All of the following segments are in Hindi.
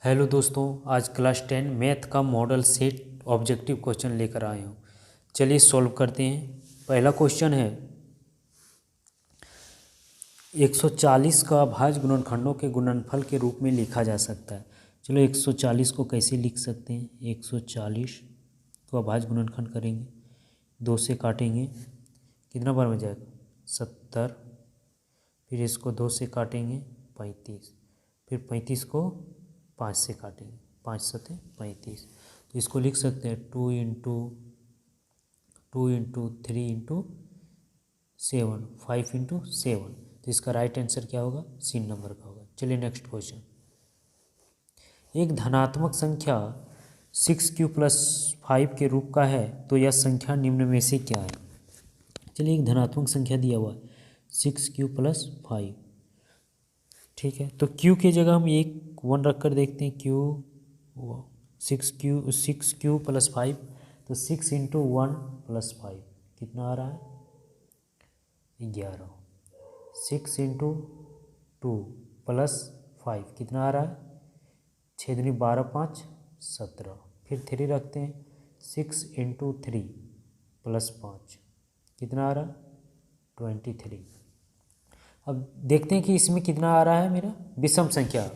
हेलो दोस्तों, आज क्लास 10 मैथ का मॉडल सेट ऑब्जेक्टिव क्वेश्चन लेकर आए हूँ। चलिए सॉल्व करते हैं। पहला क्वेश्चन है 140 का अभाज्य गुणनखंडों के गुणनफल के रूप में लिखा जा सकता है। चलो 140 को कैसे लिख सकते हैं। 140 को अभाज्य गुणनखंड करेंगे, 2 से काटेंगे, कितना बार में जाएगा 70। फिर इसको 2 से काटेंगे 35, फिर 35 को 5 से काटेंगे, 5 सते 35। तो इसको लिख सकते हैं 2 इंटू 3 इंटू 7, 5 इंटू 7। तो इसका राइट आंसर क्या होगा, सी नंबर का होगा। चलिए नेक्स्ट क्वेश्चन। एक धनात्मक संख्या 6q प्लस 5 के रूप का है तो यह संख्या निम्न में से क्या है। चलिए एक धनात्मक संख्या दिया हुआ है 6q प्लस 5, ठीक है। तो q की जगह हम एक 1 रख कर देखते हैं। q 6q प्लस 5, तो 6 इंटू 1 प्लस 5 कितना आ रहा है 11। 6 इंटू 2 प्लस 5 कितना आ रहा है 6 दूनी 12, 5 17। फिर 3 रखते हैं, 6 इंटू 3 प्लस 5 कितना आ रहा है 23। अब देखते हैं कि इसमें कितना आ रहा है मेरा विषम संख्या।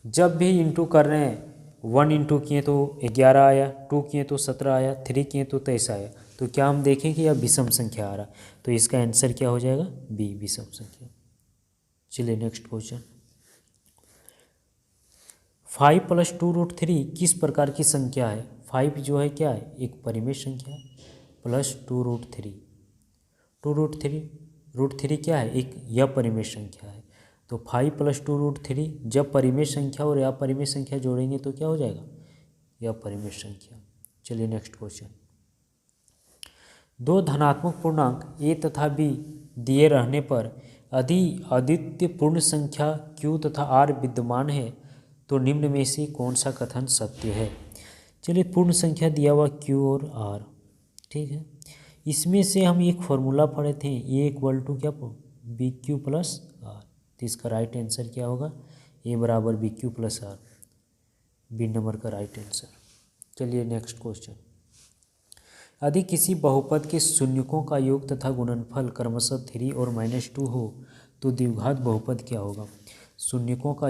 जब भी इंटू कर रहे हैं 1 इंटू किए तो 11 आया, 2 किए तो 17 आया, 3 किए तो 23 आया। तो क्या हम देखें कि यह विषम संख्या आ रहा है, तो इसका आंसर क्या हो जाएगा बी, विषम संख्या। चलिए नेक्स्ट क्वेश्चन। 5 प्लस 2√3 किस प्रकार की संख्या है। 5 जो है क्या है, एक परिमेय संख्या है, प्लस 2√3, 2√3 क्या है, एक यह परिमेय संख्या है। तो 5 प्लस 2√3 जब परिमेय संख्या और अपरिमेय संख्या जोड़ेंगे तो क्या हो जाएगा, यह परिमेय संख्या। चलिए नेक्स्ट क्वेश्चन। दो धनात्मक पूर्णांक a तथा b दिए रहने पर यदि अद्वितीय पूर्ण संख्या q तथा r विद्यमान है तो निम्न में से कौन सा कथन सत्य है। चलिए पूर्ण संख्या दिया हुआ q और r, ठीक है। इसमें से हम एक फॉर्मूला पढ़े थे, a इक्वल टू क्या बी क्यू प्लस आर। तो इसका राइट आंसर क्या होगा, a बराबर B Q plus R, B number का राइट आंसर। चलिए नेक्स्ट क्वेश्चन। यदि किसी बहुपद के शून्यकों का योग तथा गुणनफल क्रमशः 3 और -2 हो तो द्विघात बहुपद क्या होगा। शून्यकों का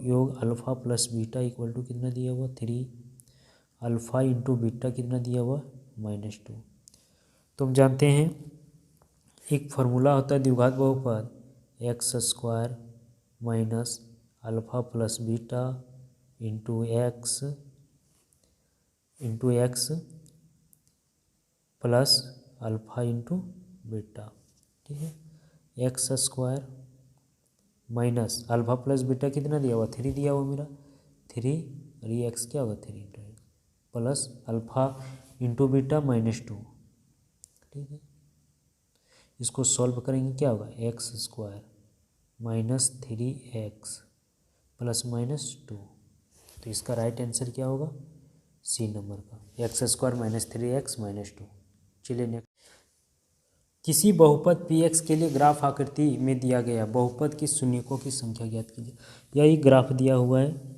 योग alpha plus beta equal to कितना दिया हुआ 3, अल्फा इंटू बीटा कितना दिया हुआ -2। तो हम जानते हैं एक फार्मूला होता है द्विघात बहुपद, x² minus alpha plus beta into x plus alpha into beta, ठीक है। x² minus alpha plus beta कितना दिया हुआ 3 दिया हुआ मेरा 3, और ये x क्या होगा 3 into x plus alpha into beta -2, ठीक है। इसको सॉल्व करेंगे क्या होगा x² माइनस 3x प्लस -2। तो इसका राइट आंसर क्या होगा सी नंबर का, x² माइनस 3x -2। चलिए नेक्स्ट। किसी बहुपद px के लिए ग्राफ आकृति में दिया गया बहुपद की शून्यकों की संख्या ज्ञात कीजिए। यह एक ग्राफ दिया हुआ है,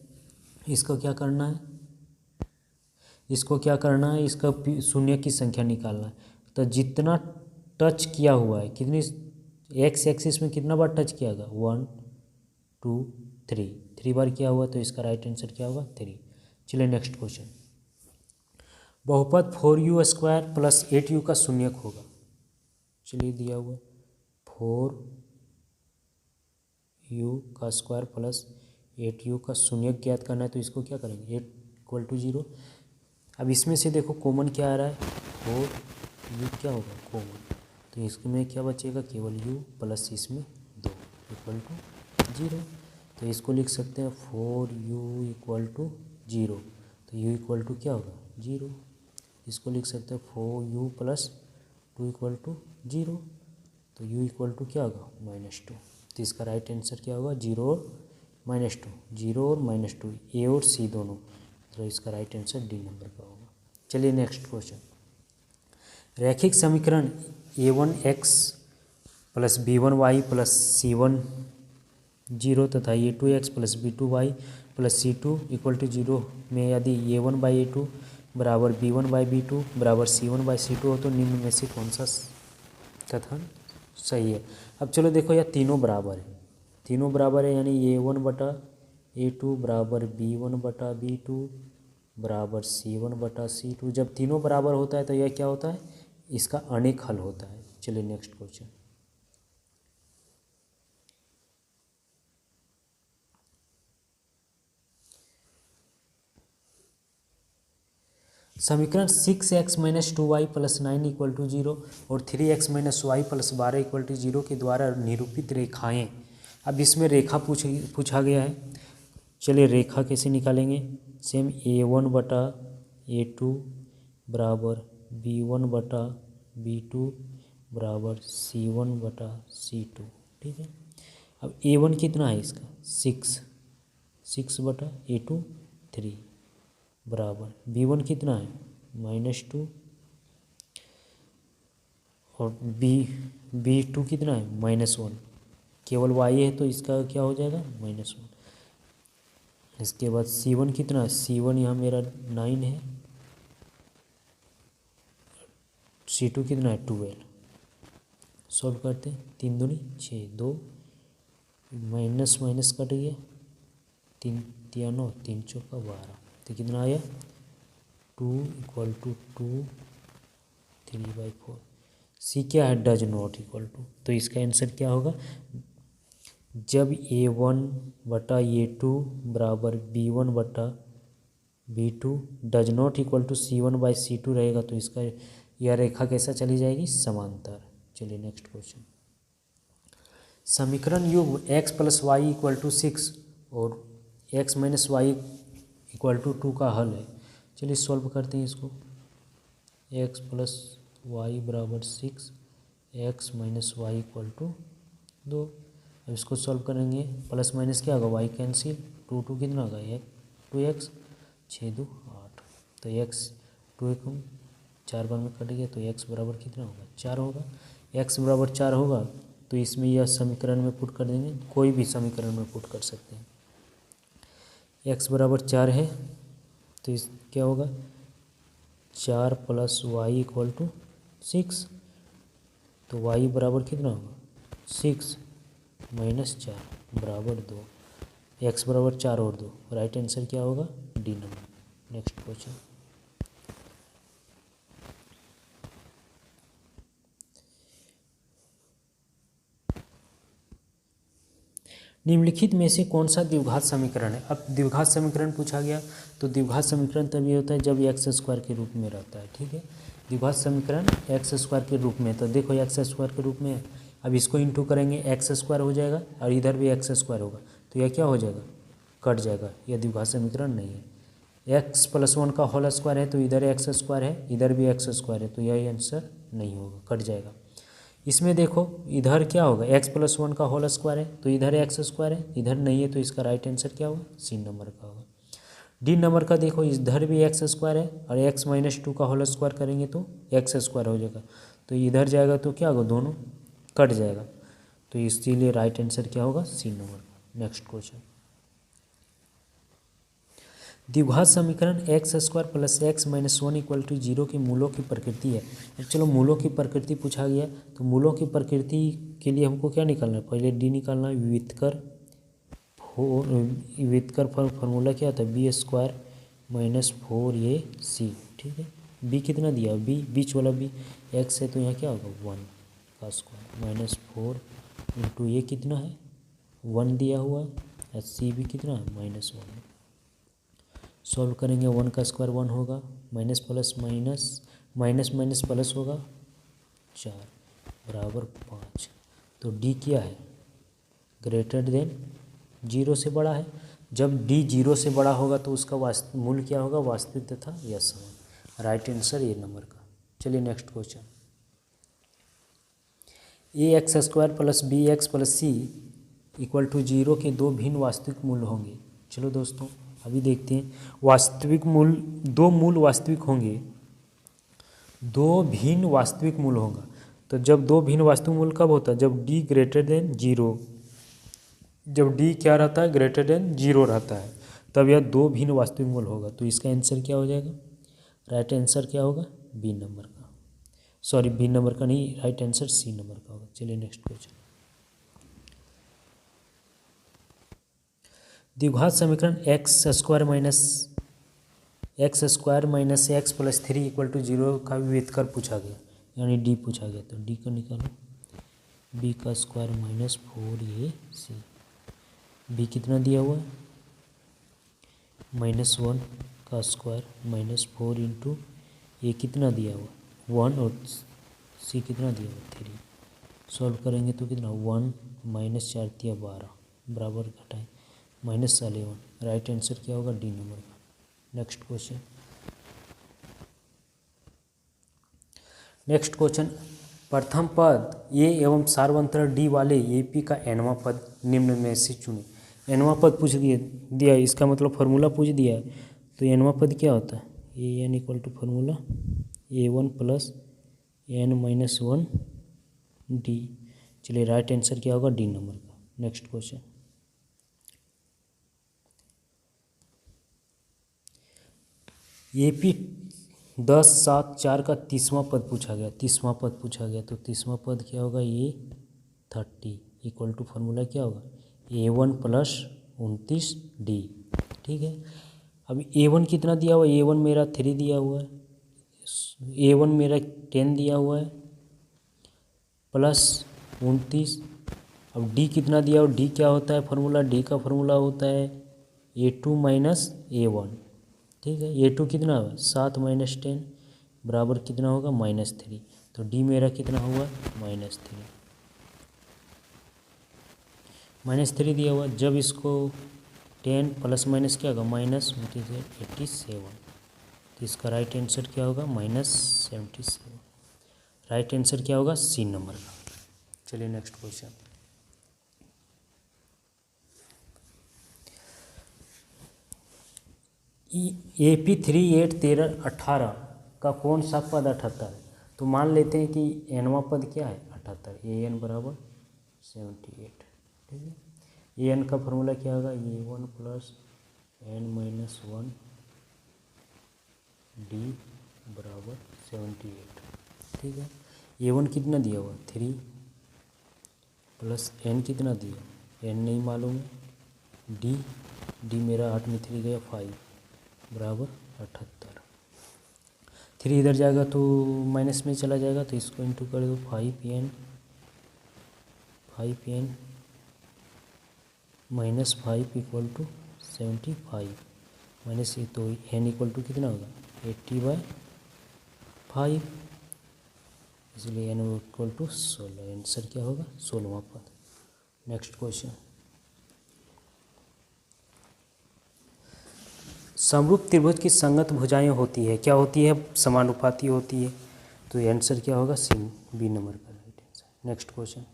इसको क्या करना है, इसका शून्य की संख्या निकालना है। तो जितना टच किया हुआ है, कितनी एक्स एक्सिस में कितना बार टच किया होगा 1 2 3 बार किया हुआ, तो इसका राइट आंसर क्या होगा 3। चलिए नेक्स्ट क्वेश्चन। बहुपद 4u² प्लस 8u का शून्यक होगा। चलिए दिया हुआ 4u का स्क्वायर प्लस 8u का शून्यक ज्ञात करना है, तो इसको क्या करेंगे 8 इक्वल टू 0। अब इसमें से देखो कॉमन क्या आ रहा है 4u क्या होगा कॉमन, तो इसमें क्या बचेगा केवल u प्लस इसमें 2 इक्वल टू 0। तो इसको लिख सकते हैं 4u इक्वल टू 0, तो u इक्वल टू क्या होगा 0। इसको लिख सकते हैं 4u प्लस 2 इक्वल टू 0, तो u इक्वल टू क्या होगा -2। तो इसका राइट आंसर क्या होगा 0 और -2, 0 और -2, ए और सी दोनों। तो इसका राइट आंसर डी नंबर का होगा। चलिए नेक्स्ट क्वेश्चन। रैखिक समीकरण a1x plus b1y plus c1 zero तथा a2x plus b2y plus c2 equal to zero में यदि a1/a2 बराबर b1/b2 बराबर c1/c2 हो तो निम्न में से कौन सा कथन सही है। अब चलो देखो यार तीनों बराबर है, तीनों बराबर है यानी a1/a2 बराबर b1/b2 बराबर c1/c2। जब तीनों बराबर होता है तो यह क्या होता है, इसका अनेक हल होता है। चलिए नेक्स्ट क्वेश्चन। समीकरण 6x minus 2y plus 9 equal to 0 और 3x minus Y plus 12 equal to 0 के द्वारा निरूपित रेखाएं। अब इसमें रेखा पूछा गया है। चलिए रेखा कैसे निकालेंगे, सेम a1/a2 बराबर b1/b2 बराबर c1/c2। ठीक है, अब a1 कितना है इसका 6/a2 3 बराबर b1 कितना है -2 और b2 कितना है -1। केवल y है तो इसका क्या हो जाएगा -1। इसके बाद c1 कितना है, c1 यहाँ मेरा 9 है, c2 कितना है 12। सॉल्व करते हैं, 3 दूनी 6, 2 माइनस माइनस कट गया, 3 तिया 9, 3 चौका 12, तो कितना आया 2 इक्वल टू 2 3/4। सी क्या है डज नॉट इक्वल टू, तो इसका आंसर क्या होगा, जब a1/a2 बराबर b1/b2 does not equal to c1/c2 रहेगा तो इसका यह रेखा कैसा चली जाएगी, समांतर। चलिए नेक्स्ट क्वेश्चन। समीकरण युग्म x plus Y equal to 6 और x minus Y equal to 2 का हल है। चलिए सॉल्व करते हैं इसको। x प्लस वाई बराबर 6, x minus Y equal to 2। अब इसको सॉल्व करेंगे, प्लस माइनस क्या होगा, y कैंसिल, 2 कितना होगा 2x, 6 2 8, तो x 2 1 4 बार में कट गया तो x बराबर कितना होगा 4 होगा। x बराबर 4 होगा तो इसमें यह समीकरण में पुट कर देंगे, कोई भी समीकरण में पुट कर सकते हैं। x बराबर 4 है तो इस क्या होगा 4 प्लस वाई इक्वल टू 6, तो y बराबर कितना होगा 6 माइनस 4 बराबर 2, x बराबर 4 और 2, राइट आंसर क्या होगा डी नंबर। Next question. निम्नलिखित में से कौन सा द्विघात समीकरण है। अब द्विघात समीकरण पूछा गया तो द्विघात समीकरण तभी होता है जब एक्स स्क्वायर के रूप में रहता है। ठीक है, द्विघात समीकरण एक्स स्क्वायर के रूप में, तो देखो एक्स स्क्वायर के रूप में है। अब इसको इंटू करेंगे एक्स स्क्वायर हो जाएगा और इधर भी एक्स स्क्वायर होगा तो यह क्या हो जाएगा, कट जाएगा, यह द्विघात समीकरण नहीं है। एक्स प्लस 1 का होल स्क्वायर है तो इधर एक्स स्क्वायर है, इधर भी एक्स स्क्वायर है, तो यह आंसर नहीं होगा, कट जाएगा। इसमें देखो इधर क्या होगा, x प्लस 1 का होल स्क्वायर है तो इधर एक्स स्क्वायर है, इधर नहीं है तो इसका राइट आंसर क्या होगा, सी नंबर का होगा। डी नंबर का देखो इधर भी एक्स स्क्वायर है और x माइनस 2 का होल स्क्वायर करेंगे तो एक्स स्क्वायर हो जाएगा, तो इधर जाएगा तो क्या होगा, दोनों कट जाएगा, तो इसीलिए राइट आंसर क्या होगा, सी नंबर का। Next question. द्विघात समीकरण X square plus X minus 1 equal to 0 के मूलों की प्रकृति है। अब चलो मूलों की प्रकृति पूछा गया तो मूलों की प्रकृति के लिए हमको क्या निकालना है, पहले डी निकालना है। व्युत्कर फार्मूला क्या होता है, बी स्क्वायर माइनस 4ac। ठीक है, बी कितना दिया, बी बीच वाला बी एक्स है तो यहाँ क्या होगा 1 का स्क्वायर माइनस 4 इंटू ये कितना है 1 दिया हुआ है और सी भी कितना है -1। सॉल्व करेंगे 1 का स्क्वायर 1 होगा, minus plus minus minus minus plus होगा 4 बराबर 5। तो डी क्या है, ग्रेटर देन 0 से बड़ा है। जब डी 0 से बड़ा होगा तो उसका मूल क्या होगा, वास्तविक तथा या समान। राइट आंसर ये नंबर का। चलिए next question. ax square plus B X plus C equal to 0 के दो भिन्न वास्तविक मूल होंगे। चलो दोस्तों अभी देखते हैं, वास्तविक मूल, दो मूल वास्तविक होंगे, दो भिन्न वास्तविक मूल होगा। तो जब दो भिन्न वास्तविक मूल कब होता है, जब d ग्रेटर देन 0 जब डी क्या रहता है, ग्रेटर देन 0 रहता है, तब यह दो भिन्न वास्तविक मूल होगा। तो इसका आंसर क्या हो जाएगा, राइट आंसर क्या होगा, बी नंबर का, सॉरी बी नंबर का नहीं, राइट आंसर सी नंबर का होगा। चलिए नेक्स्ट क्वेश्चन। द्विघात समीकरण X square minus X plus 3 equal to 0 का विभेदकर पूछा गया, यानी डी पूछा गया। तो डी को निकालो, बी का स्क्वायर माइनस 4ac, बी कितना दिया हुआ है, -1 का स्क्वायर -4 इंटू ए कितना दिया हुआ 1 और सी कितना दिया हुआ 3। सॉल्व करेंगे तो कितना 1 -4 दिया 12 बराबर घटाएं -11। राइट आंसर क्या होगा, डी नंबर का। नेक्स्ट क्वेश्चन, प्रथम पद ए एवं सार्वंतर डी वाले एपी का एनवा पद निम्न में से चुने। एनवा पद पूछ दिया, इसका मतलब फार्मूला पूछ दिया है। तो एनवा पद क्या होता है, A N equal to formula A1 plus n-1 D. चलिए राइट आंसर क्या होगा, डी नंबर का। नेक्स्ट क्वेश्चन, AP 10, 7, 4 का 30वां पद पूछा गया। तो 30वां पद क्या होगा, ये 30 इक्वल टू फार्मूला क्या होगा, A1 प्लस 29 डी। ठीक है, अब A1 कितना दिया हुआ है, A1 मेरा 3 दिया हुआ है, A1 मेरा 10 दिया हुआ है प्लस 29। अब डी कितना दिया हुआ, डी क्या होता है फार्मूला, डी का फार्मूला होता है A2 माइनस A1। ठीक है, A2 कितना होगा 7 माइनस 10 बराबर कितना होगा -3। तो डी मेरा कितना हुआ -3 दिया हुआ। जब इसको 10 प्लस माइनस क्या होगा -87। तो इसका राइट आंसर क्या होगा -77। राइट आंसर क्या होगा, सी नंबर का। चलिए नेक्स्ट क्वेश्चन, AP 3, 8, 13, 18 का कौन सा पद 78 है। तो मान लेते हैं कि एनवा पद क्या है 78, AN बराबर 78। ठीक है, AN का फॉर्मूला क्या होगा, A1 प्लस n-1 डी बराबर 78। ठीक है, A1 कितना दिया हुआ 3 प्लस n कितना दिया, n नहीं मालूम है, डी मेरा 8 में 3 गया 5 बराबर 78। 3 इधर जाएगा तो माइनस में चला जाएगा, तो इसको इंटू कर दो 5n minus 5 equal to 75 minus ये, तो n इक्वल टू कितना होगा 80/5, इसलिए n इक्वल टू 16। आंसर क्या होगा 16वां पद। नेक्स्ट क्वेश्चन, समरूप त्रिभुज की संगत भुजाएं होती है, क्या होती है, समानुपाती होती है। तो आंसर क्या होगा, सी बी नंबर का राइट आंसर। नेक्स्ट क्वेश्चन,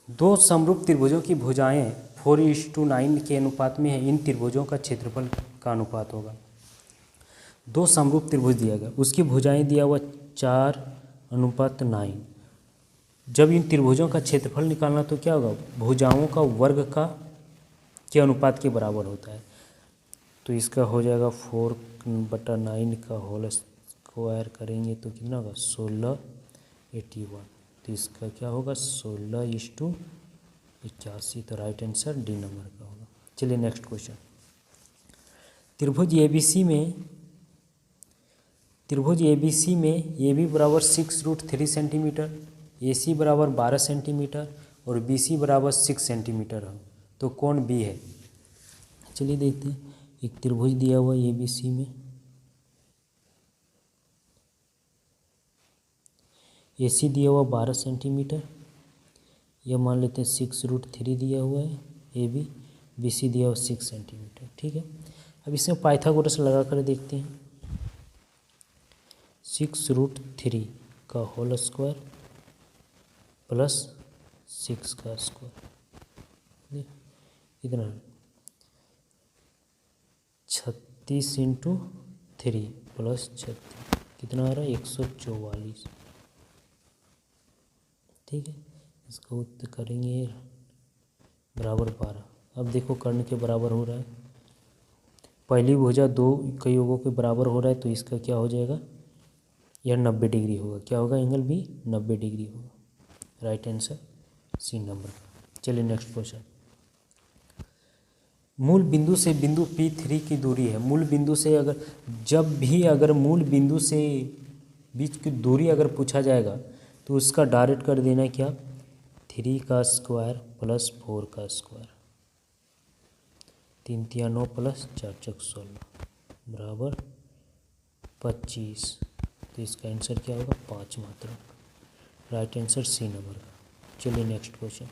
दो समरूप त्रिभुजों की भुजाएं 4:9 के अनुपात में है, इन त्रिभुजों का क्षेत्रफल का अनुपात होगा। दो समरूप त्रिभुज दिया गया, उसकी भुजाएं दिया हुआ 4:9। जब इन त्रिभुजों का क्षेत्रफल निकालना तो क्या होगा, भुजाओं का वर्ग के अनुपात के बराबर होता है। तो इसका हो जाएगा 4/9 का होल स्क्वायर करेंगे तो कितना होगा 1681। तो इसका क्या होगा 16:81। तो राइट आंसर डी नंबर का होगा। चलिए नेक्स्ट क्वेश्चन, त्रिभुज ABC में AB बराबर 6√3 सेंटीमीटर, AC बराबर 12 सेंटीमीटर और BC बराबर 6 सेंटीमीटर है। तो कौन बी है। चलिए देखते हैं, एक त्रिभुज दिया हुआ ABC में, AC दिया हुआ 12 सेंटीमीटर, यह मान लेते हैं 6√3 दिया हुआ है AB, BC दिया हुआ 6 सेंटीमीटर। ठीक है, अब इसमें पाइथागोरस लगा कर देखते हैं। 6√3 का होल स्क्वायर प्लस 6 का स्क्वायर कितना 36 इंटू 3 प्लस 36 कितना आ रहा है 144। ठीक है, इसको उत्तर करेंगे बराबर 12। अब देखो कर्ण के बराबर हो रहा है, पहली भुजा दो संयोगों के बराबर हो रहा है, तो इसका क्या हो जाएगा, यह 90 डिग्री होगा। क्या होगा, एंगल भी 90 डिग्री होगा। राइट आंसर सी नंबर का। चलिए नेक्स्ट क्वेश्चन। मूल बिंदु से बिंदु P3 की दूरी है। मूल बिंदु से जब भी अगर मूल बिंदु से बीच की दूरी अगर पूछा जाएगा तो उसका डायरेक्ट कर देना क्या, 3 का स्क्वायर प्लस 4 का स्क्वायर, 3 तिया 9 प्लस 4 चौक 16 बराबर 25। तो इसका आंसर क्या होगा, 5 मात्र। राइट आंसर सी नंबर का। चलिए नेक्स्ट क्वेश्चन।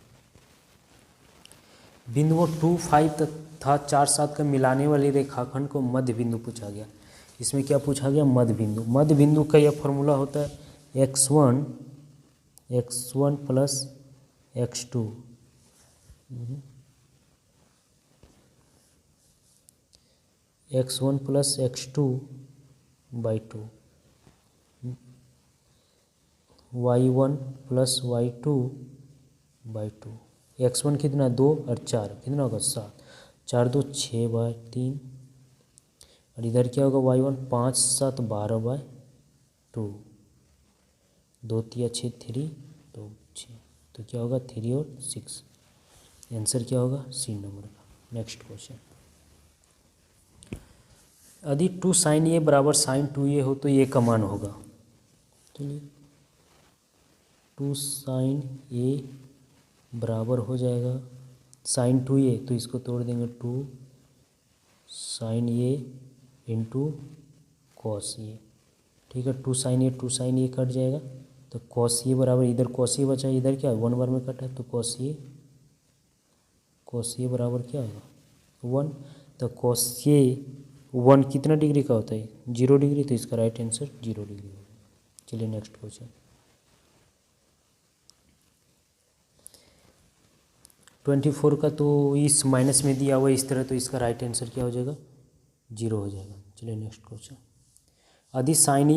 बिंदुओं 2, 5 तथा 4, 7 का मिलाने वाली रेखाखंड को मध्य बिंदु पूछा गया। इसमें क्या पूछा गया, मध्य बिंदु। मध्य बिंदु का यह फॉर्मूला होता है x1 plus x2 x1 plus x2 by 2, y1 plus y2 by 2। x1 कितना, 2 और 4 कितना होगा, 7, 4 2 6 बाई 3, और इधर क्या होगा y1 5 7 12 बाई 2, 2 तिया 6 3 2 6, तो क्या होगा 3 और 6। आंसर क्या होगा, सी नंबर का। Next question. यदि 2 sin A बराबर sin 2A हो तो ये का मान होगा। चलिए 2 sin A बराबर हो जाएगा sin 2A, तो इसको तोड़ देंगे 2 sin A into cos A। ठीक है, 2 sin A कट जाएगा, तो cos A बराबर, इधर cos A बचा, इधर क्या 1 बार में कटा है, तो cos A बराबर क्या होगा 1। तो cos A 1 कितना डिग्री का होता है, 0 डिग्री, तो इसका राइट आंसर 0 डिग्री होगा। चलिए नेक्स्ट क्वेश्चन। 24 का तो इस माइनस में दिया हुआ है इस तरह, तो इसका राइट आंसर क्या हो जाएगा, 0 हो जाएगा। चलिए नेक्स्ट क्वेश्चन। यदि साइन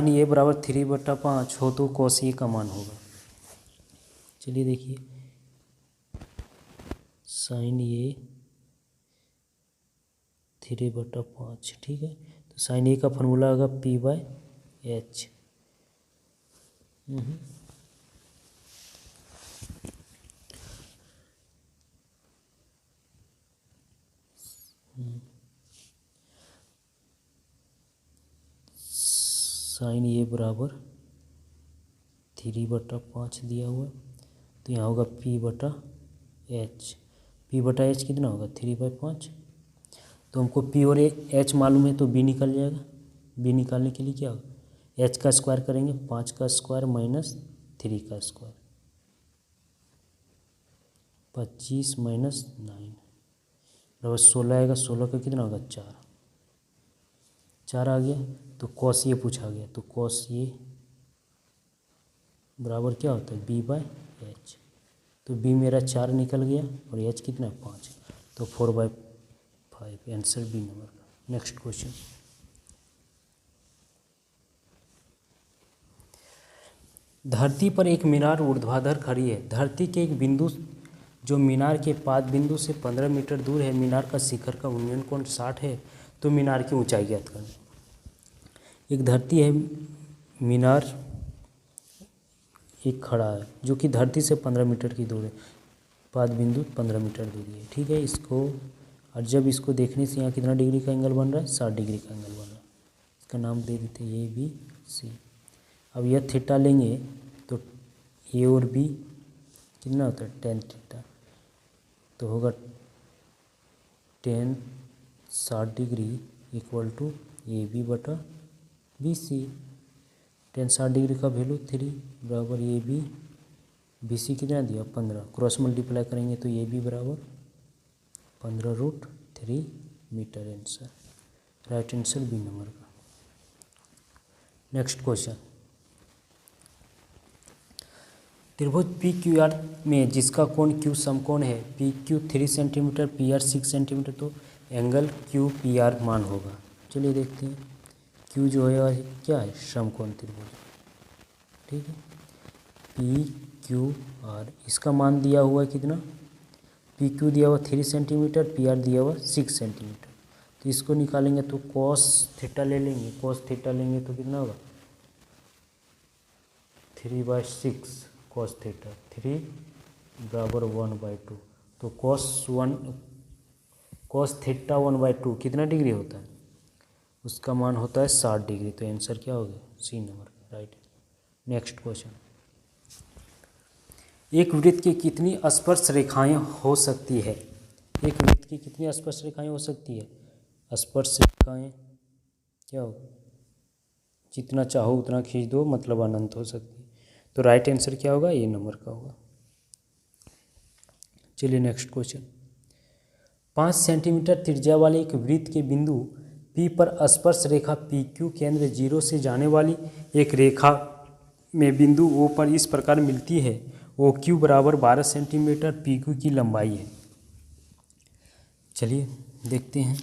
ए बराबर 3/5 हो तो cos A का मान होगा। चलिए देखिए, साइन ए 3/5, ठीक है, तो साइन ए का फॉर्मूला होगा P/H। साइन ए बराबर 3/5 दिया हुआ, तो यहाँ होगा P/H। P/H कितना होगा 3/5, तो हमको P और H मालूम है, तो B निकल जाएगा। B निकालने के लिए क्या होगा, H का स्क्वायर करेंगे, 5 का स्क्वायर माइनस 3 का स्क्वायर, 25 माइनस 9 बराबर 16 आएगा। 16 का कितना होगा 4 आ गया, तो cos A पूछा गया, तो cos A बराबर क्या होता है B/H। तो B मेरा 4 निकल गया और H कितना 5, तो 4/5 आंसर बी नंबर का। Next question. धरती पर एक मीनार ऊर्ध्वाधर खड़ी है। धरती के एक बिंदु जो मीनार के पाद बिंदु से 15 मीटर दूर है, मीनार का शिखर का उन्नयन कोण 60 है, तो मीनार की ऊंचाई ज्ञात करना। एक धरती है, मीनार एक खड़ा है जो कि धरती से 15 मीटर की दूर है, पाद बिंदु 15 मीटर दूरी है, ठीक है। इसको, और जब इसको देखने से यहाँ कितना डिग्री का एंगल बन रहा है, 60 डिग्री का एंगल बन रहा है। इसका नाम दे देते हैं ABC। अब यह थीटा लेंगे तो A और B कितना होता है tan थीटा, तो होगा tan 60 degree equal to AB/BC। tan 60 degree का वैल्यू 3 बराबर BC कितना दिया 15, क्रॉस मल्टीप्लाई करेंगे तो AB बराबर 15√3 मीटर। Answer right answer B number का। Next question. त्रिभुज PQR में जिसका कोण Q समकोण है, PQ 3 सेंटीमीटर, PR 6 सेंटीमीटर, तो एंगल QPR मान होगा। चलिए देखते हैं क्यू जो है क्या है, समकोण त्रिभुज, ठीक है। पी क्यू आर, इसका मान दिया हुआ है कितना, पी क्यू दिया हुआ 3 सेंटीमीटर, पी आर दिया हुआ 6 सेंटीमीटर। तो इसको निकालेंगे तो कॉस थीटा ले लेंगे, कॉस थीटा लेंगे तो कितना होगा 3/6 कॉस थीटा, 3 बराबर 1/2। तो कॉस थीटा 1/2 कितना डिग्री होता है, उसका मान होता है 60 डिग्री। तो आंसर क्या हो गया, C number, right. Next question, एक वृत्त की कितनी स्पर्श रेखाएं हो सकती है, एक वृत्त की कितनी स्पर्श रेखाएं हो सकती है, स्पर्श रेखाएं क्या हो, जितना चाहो उतना खींच दो, मतलब अनंत हो सकती है। तो राइट आंसर क्या होगा, ये नंबर का होगा। चलिए नेक्स्ट क्वेश्चन, 5 सेंटीमीटर त्रिज्या वाले एक वृत्त के बिंदु P पर स्पर्श रेखा PQ केंद्र 0 से जाने वाली एक रेखा में बिंदु O पर इस प्रकार मिलती है, OQ बराबर 12 सेंटीमीटर, PQ की लंबाई है। चलिए देखते हैं,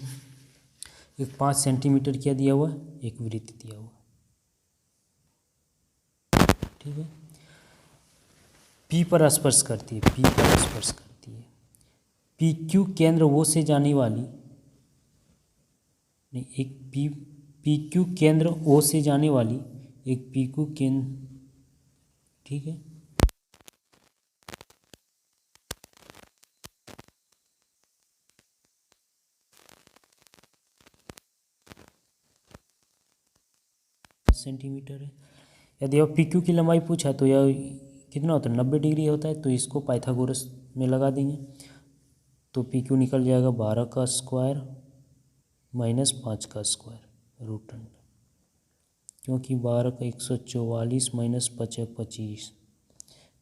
एक 5 सेंटीमीटर क्या दिया हुआ, एक वृत्त दिया हुआ, ठीक है। P पर स्पर्श करती है, P पर स्पर्श करती है, PQ केंद्र O से जाने वाली, नहीं, एक PQ केंद्र O से जाने वाली एक PQ केंद्र, ठीक है। सेंटीमीटर है। यदि अब PQ की लंबाई पूछा तो यह कितना होता है, 90 डिग्री होता है। तो इसको पाइथागोरस में लगा देंगे, तो PQ निकल जाएगा 12 का स्क्वायर माइनस 5 का स्क्वायर रूट अंडर, क्योंकि 12 का 144 माइनस 5 25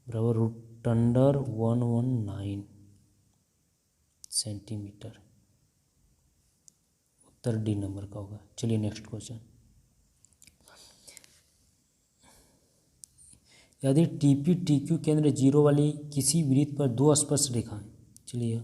बराबर रूट अंडर 119 सेंटीमीटर। उत्तर डी नंबर का होगा। चलिए नेक्स्ट क्वेश्चन, यदि TP TQ केंद्र 0 वाली किसी वृत्त पर दो स्पर्श रेखाएं, चलिए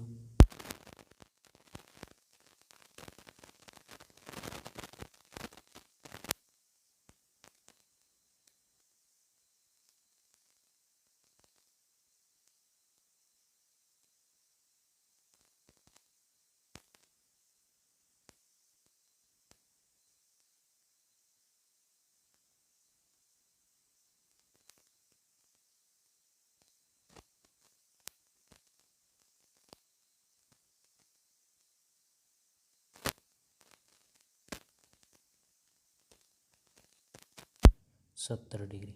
70 डिग्री,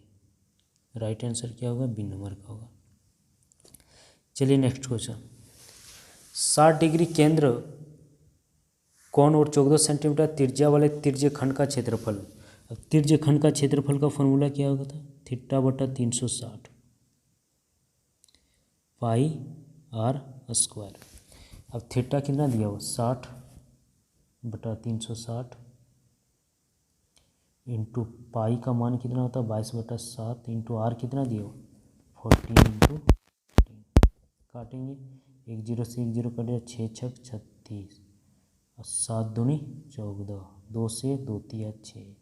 राइट आंसर क्या होगा, बी नंबर का होगा। चलिए नेक्स्ट क्वेश्चन, 60 डिग्री केंद्र कोण और 14 सेंटीमीटर त्रिज्या वाले तिर्यक खंड का क्षेत्रफल। अब तिर्यक खंड का क्षेत्रफल का फॉर्मूला क्या होगा था, थीटा बटा 360 पाई आर स्क्वायर। अब थीटा कितना दिया हुआ 60 बटा 360 इंटू पाई का मान कितना होता है 22/7 इंटू आर कितना दिया हुआ 14 इंटू काटेंगे, 1 0 से 1 0 कटेगा, 6 छक 36 और 7 दूनी 14, 2 से 2 तिया 6,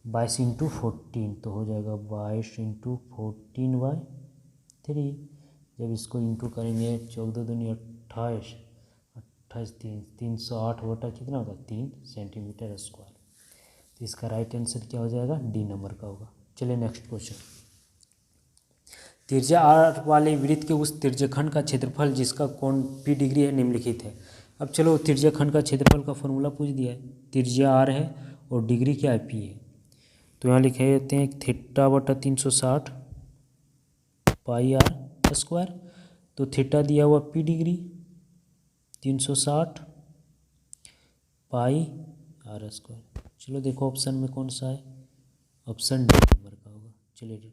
22 इंटू 14 तो हो जाएगा 22 इंटू 14/3। जब इसको इंटू करेंगे 14 दूनी 28, 28 308 बटा कितना होगा 3 सेंटीमीटर स्क्वायर। तो इसका राइट आंसर क्या हो जाएगा, डी नंबर का होगा। चलिए नेक्स्ट क्वेश्चन, त्रिज्या आर वाले वृत्त के उस त्रिज्यखंड का क्षेत्रफल जिसका कोण P डिग्री है निम्नलिखित है। अब चलो त्रिज्यखंड का क्षेत्रफल का फॉर्मूला पूछ दिया है, त्रिज्या आर है और डिग्री क्या है P है। तो यहाँ लिखे देते हैं थीटा बटा 360 पाई आर स्क्वायर। तो थीटा दिया हुआ P degree 360 pi R square. चलो देखो ऑप्शन में कौन सा है, ऑप्शन डी नंबर का होगा। चलिए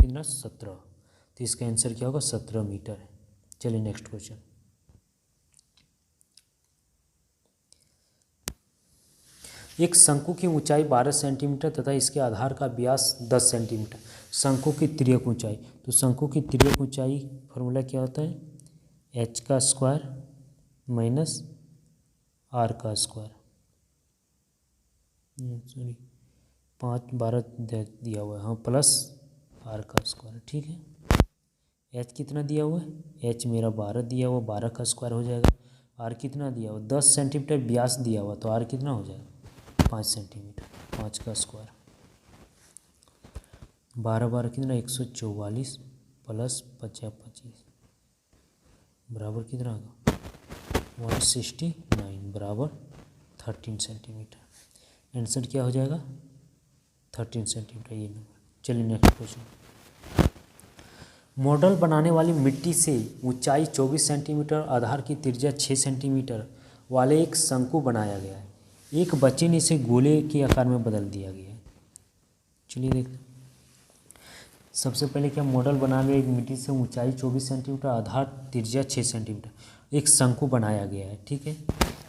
कितना 17, तो इसका आंसर क्या होगा 17 मीटर है। चलिए नेक्स्ट क्वेश्चन। एक शंकु की ऊंचाई 12 सेंटीमीटर तथा इसके आधार का व्यास 10 सेंटीमीटर। शंकु की तिर्यक ऊंचाई, तो शंकु की तिर्यक ऊंचाई फॉर्मूला क्या होता है, h का स्क्वायर माइनस r का स्क्वायर, सॉरी 5/12 दिया हुआ है, हाँ प्लस r का स्क्वायर, ठीक है। h कितना दिया हुआ है, h मेरा 12 दिया हुआ, 12 का स्क्वायर हो जाएगा। r कितना दिया हुआ, 10 सेंटीमीटर व्यास दिया हुआ, तो r कितना हो जाएगा 5 सेंटीमीटर, 5 का स्क्वायर। 12/12 कितना 144 प्लस 50/25 बराबर कितना होगा 169 बराबर 13 सेंटीमीटर। आंसर क्या हो जाएगा 13 सेंटीमीटर, ये नंबर। चलिए नेक्स्ट क्वेश्चन। मॉडल बनाने वाली मिट्टी से ऊंचाई 24 सेंटीमीटर, आधार की त्रिज्या 6 सेंटीमीटर वाले एक शंकु बनाया गया है। एक बच्चे ने इसे गोले के आकार में बदल दिया गया है। चलिए देखते हैं। सबसे पहले क्या, मॉडल बनाने वाली मिट्टी से ऊंचाई 24 सेंटीमीटर, आधार त्रिज्या 6 सेंटीमीटर, एक शंकु बनाया गया है, ठीक है।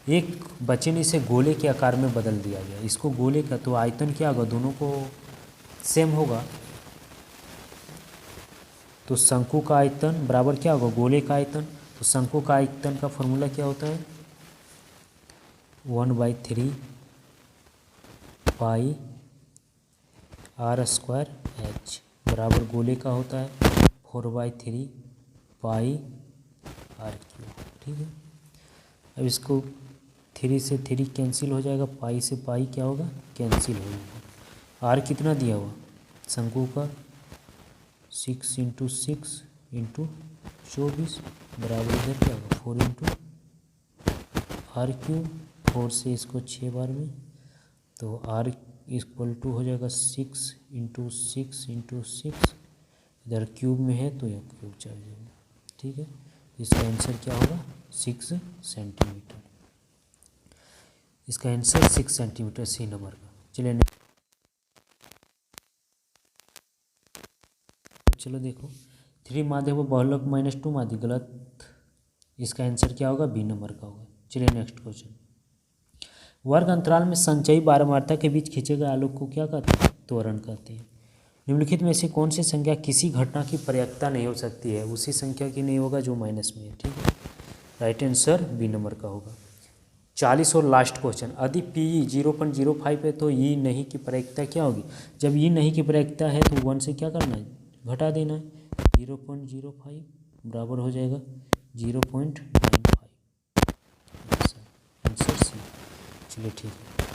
एक बच्चे ने इसे गोले के आकार में बदल दिया गया। इसको गोले का, तो आयतन क्या होगा, दोनों को सेम होगा, तो शंकु का आयतन बराबर क्या होगा गोले का आयतन। तो शंकु का आयतन का फॉर्मूला क्या होता है 1/3 पाई r स्क्वायर h बराबर गोले का होता है 4/3 पाई r³, ठीक है। अब इसको 3 से 3 कैंसिल हो जाएगा, पाई से पाई क्या होगा कैंसिल हो जाएगा। r कितना दिया हुआ शंकु का 6 × 6 × 24 बराबर इधर क्या होगा 4 × r³, 4 से इसको 6 बार में, तो r = हो जाएगा 6 × 6 × 6, इधर क्यूब में है तो यह क्यूब चल जाएगा, ठीक है। इसका आंसर क्या होगा 6 सेंटीमीटर। इसका आंसर 6 सेंटीमीटर, सी नंबर का। चलो देखो 3 माध्य वो बहुलक -2 माध्य, गलत। इसका आंसर क्या होगा बी नंबर का होगा। चलिए नेक्स्ट क्वेश्चन। वर्ग अंतराल में संचयी बारंबारता के बीच खींचे गए आलोक को क्या कहते हैं, त्वरण कहते हैं। निम्नलिखित में से कौन सी संख्या किसी घटना की पर्यायता नहीं हो सकती है, उसी संख्या की नहीं होगा जो माइनस में है, ठीक है। राइट आंसर बी नंबर का होगा। 40 और लास्ट क्वेश्चन। यदि पी 0.05 है तो ई नहीं की पर्यायता क्या होगी। जब ई नहीं की पर्यायता है तो 1 से क्या करना है घटा देना है, 0.05 बराबर हो जाएगा 0.95। Answer C. चलिए ठीक है।